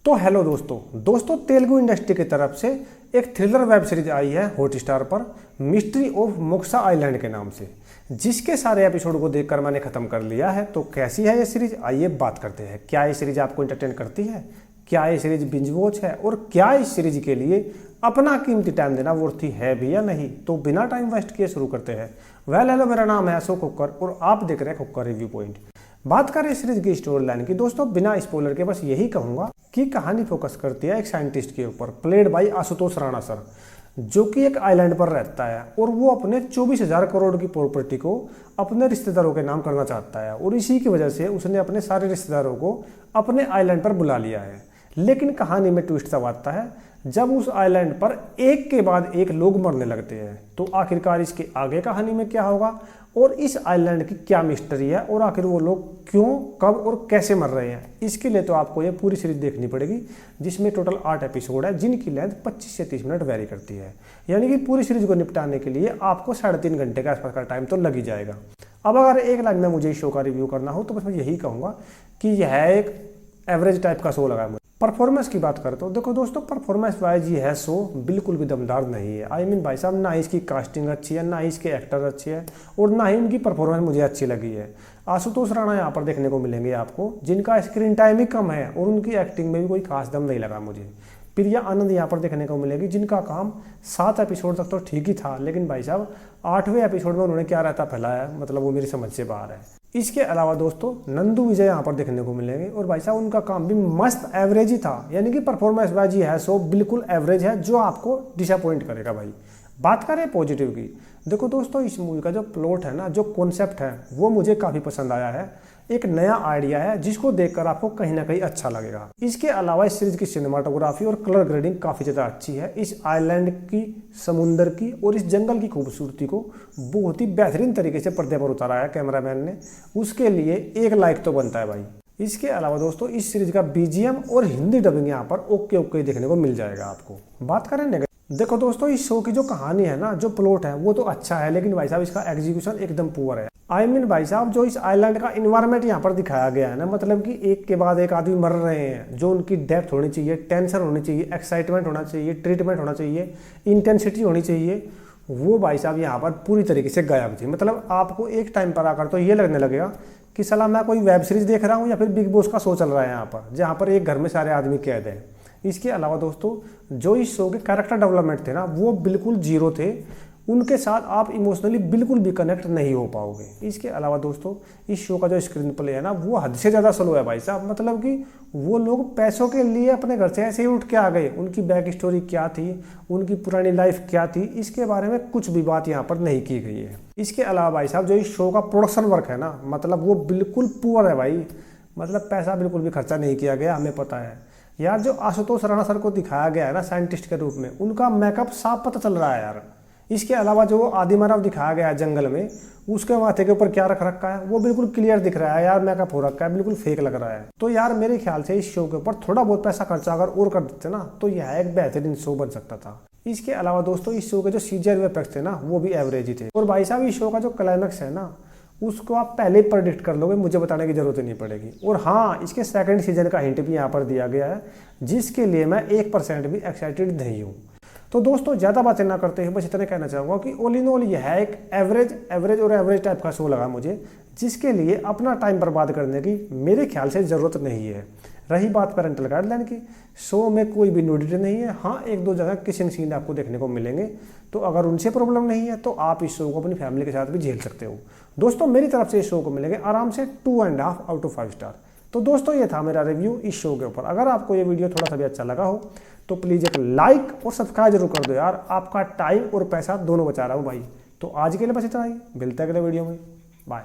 तो हेलो दोस्तों तेलुगु इंडस्ट्री की तरफ से एक थ्रिलर वेब सीरीज आई है हॉटस्टार पर, मिस्ट्री ऑफ मोक्सा आइलैंड के नाम से, जिसके सारे एपिसोड को देखकर मैंने खत्म कर लिया है। तो कैसी है ये सीरीज, आइए बात करते हैं। क्या ये सीरीज आपको एंटरटेन करती है, क्या ये सीरीज बिंज वॉच है, और क्या इस सीरीज के लिए अपना कीमती टाइम देना वर्थी है भी या नहीं। तो बिना टाइम वेस्ट किए शुरू करते हैं। हेलो, मेरा नाम है अशोक कुक्कर और आप देख रहे हैं कुक्कर रिव्यू पॉइंट। बात करें इस सीरीज की स्टोरी लाइन की दोस्तों, बिना स्पॉइलर के बस यही कहूंगा कि कहानी फोकस करती है एक साइंटिस्ट के ऊपर, played by Ashutosh Rana sir, जो कि एक आइलैंड पर रहता है और वो अपने 24,000 करोड़ की प्रॉपर्टी को अपने रिश्तेदारों के नाम करना चाहता है, और इसी की वजह से उसने अपने सारे रिश्तेदारों को अपने आइलैंड पर बुला लिया है। लेकिन कहानी में ट्विस्ट तब आता है जब उस आइलैंड पर एक के बाद एक लोग मरने लगते हैं। तो आखिरकार इसके आगे कहानी में क्या होगा और इस आइलैंड की क्या मिस्ट्री है और आखिर वो लोग क्यों, कब और कैसे मर रहे हैं, इसके लिए तो आपको ये पूरी सीरीज देखनी पड़ेगी, जिसमें टोटल 8 एपिसोड है, जिनकी लेंथ 25 से 30 मिनट वेरी करती है। यानी कि पूरी सीरीज को निपटाने के लिए आपको 3.5 घंटे के आसपास का टाइम तो लग ही जाएगा। अब अगर एक लाइन में मुझे इस शो का रिव्यू करना हो तो बस मैं यही कहूँगा कि यह एक एवरेज टाइप का शो लगा है मुझे। परफॉर्मेंस की बात करते हो, देखो दोस्तों, परफॉर्मेंस वाइज ये है शो बिल्कुल भी दमदार नहीं है। आई मीन भाई साहब, ना इसकी कास्टिंग अच्छी है, ना इसके एक्टर अच्छे हैं, और ना ही उनकी परफॉर्मेंस मुझे अच्छी लगी है। आशुतोष राणा यहाँ पर देखने को मिलेंगे आपको, जिनका स्क्रीन टाइम ही कम है और उनकी एक्टिंग में भी कोई खास दम नहीं लगा मुझे। प्रिया आनंद यहाँ पर देखने को मिलेगी, जिनका काम 7 एपिसोड तक तो ठीक ही था, लेकिन भाई साहब 8वें एपिसोड में उन्होंने क्या रहता फैलाया, मतलब वो मेरी समझ से बाहर है। इसके अलावा दोस्तों नंदू विजय यहाँ पर देखने को मिलेंगे, और भाई साहब उनका काम भी मस्त एवरेज ही था। यानी कि परफॉर्मेंस वाइज है सो बिल्कुल एवरेज है, जो आपको डिसअपॉइंट करेगा भाई। बात करें पॉजिटिव की, देखो दोस्तों, इस मूवी का जो प्लॉट है ना, जो कॉन्सेप्ट है, वो मुझे काफ़ी पसंद आया है। एक नया आइडिया है जिसको देखकर आपको कहीं ना कहीं अच्छा लगेगा। इसके अलावा इस सीरीज की सिनेमाटोग्राफी और कलर ग्रेडिंग काफ़ी ज़्यादा अच्छी है। इस आइलैंड की, समुंदर की और इस जंगल की खूबसूरती को बहुत ही बेहतरीन तरीके से पर्दे पर उतारा है कैमरामैन ने, उसके लिए 1 लाइक तो बनता है भाई। इसके अलावा दोस्तों इस सीरीज का बीजीएम और हिंदी डबिंग यहाँ पर ओके देखने को मिल जाएगा आपको। बात करें देखो दोस्तों, इस शो की जो कहानी है ना, जो प्लॉट है, वो तो अच्छा है, लेकिन भाई साहब इसका एग्जीक्यूशन एकदम पुअर है। आई मीन भाई साहब, जो इस आइलैंड का इन्वायरमेंट यहाँ पर दिखाया गया है ना, मतलब कि एक के बाद एक आदमी मर रहे हैं, जो उनकी डेप्थ होनी चाहिए, टेंशन होनी चाहिए, एक्साइटमेंट होना चाहिए, ट्रीटमेंट होना चाहिए, इंटेंसिटी होनी चाहिए, वो भाई साहब यहाँ पर पूरी तरीके से गायब थी। मतलब आपको एक टाइम पर आकर तो ये लगने लगेगा कि साला मैं कोई वेब सीरीज देख रहा हूँ या फिर बिग बॉस का शो चल रहा है यहाँ पर, जहाँ पर एक घर में सारे आदमी कैद हैं। इसके अलावा दोस्तों जो इस शो के कैरेक्टर डेवलपमेंट थे ना, वो बिल्कुल जीरो थे, उनके साथ आप इमोशनली बिल्कुल भी कनेक्ट नहीं हो पाओगे। इसके अलावा दोस्तों इस शो का जो स्क्रीन प्ले है ना, वो हद से ज़्यादा स्लो है भाई साहब। मतलब कि वो लोग पैसों के लिए अपने घर से ऐसे ही उठ के आ गए, उनकी बैक स्टोरी क्या थी, उनकी पुरानी लाइफ क्या थी, इसके बारे में कुछ भी बात यहाँ पर नहीं की गई है। इसके अलावा भाई साहब जो इस शो का प्रोडक्शन वर्क है ना, मतलब वो बिल्कुल पुअर है भाई। मतलब पैसा बिल्कुल भी खर्चा नहीं किया गया, हमें पता है यार। जो आशुतोष राणा सर को दिखाया गया है ना साइंटिस्ट के रूप में, उनका मेकअप साफ पता चल रहा है यार। इसके अलावा जो आदिमानव दिखाया गया है जंगल में, उसके माथे के ऊपर क्या रख रखा है, वो बिल्कुल क्लियर दिख रहा है यार, मेकअप हो रखा है, बिल्कुल फेक लग रहा है। तो यार मेरे ख्याल से इस शो के ऊपर थोड़ा बहुत पैसा खर्चा अगर और कर देते ना, तो यह एक बेहतरीन शो बन सकता था। इसके अलावा दोस्तों इस शो के जो सीजीआई इफेक्ट्स थे ना, वो भी एवरेज ही थे। और भाई साहब इस शो का जो क्लाइमैक्स है ना, उसको आप पहले ही प्रेडिक्ट कर लोगे, मुझे बताने की जरूरत ही नहीं पड़ेगी। और हाँ, इसके 2nd सीजन का हिंट भी यहाँ पर दिया गया है, जिसके लिए मैं 1% भी एक्साइटेड नहीं हूँ। तो दोस्तों ज़्यादा बातें ना करते हुए बस इतना कहना चाहूँगा कि ऑल इन ऑल यह है एक एवरेज टाइप का शो लगा मुझे, जिसके लिए अपना टाइम बर्बाद करने की मेरे ख्याल से ज़रूरत नहीं है। रही बात पेरेंटल गाइडलाइन की, शो में कोई भी न्यूडिटी नहीं है। हाँ, 1-2 जगह किसिंग सीन आपको देखने को मिलेंगे, तो अगर उनसे प्रॉब्लम नहीं है तो आप इस शो को अपनी फैमिली के साथ भी झेल सकते हो। दोस्तों मेरी तरफ से इस शो को मिलेंगे आराम से 2.5 आउट ऑफ 5 स्टार। तो दोस्तों ये था मेरा रिव्यू इस शो के ऊपर। अगर आपको ये वीडियो थोड़ा सा भी अच्छा लगा हो तो प्लीज़ एक लाइक और सब्सक्राइब जरूर कर दो यार, आपका टाइम और पैसा दोनों बचा रहा हूँ भाई। तो आज के लिए बस इतना ही, मिलते हैं अगले वीडियो में, बाय।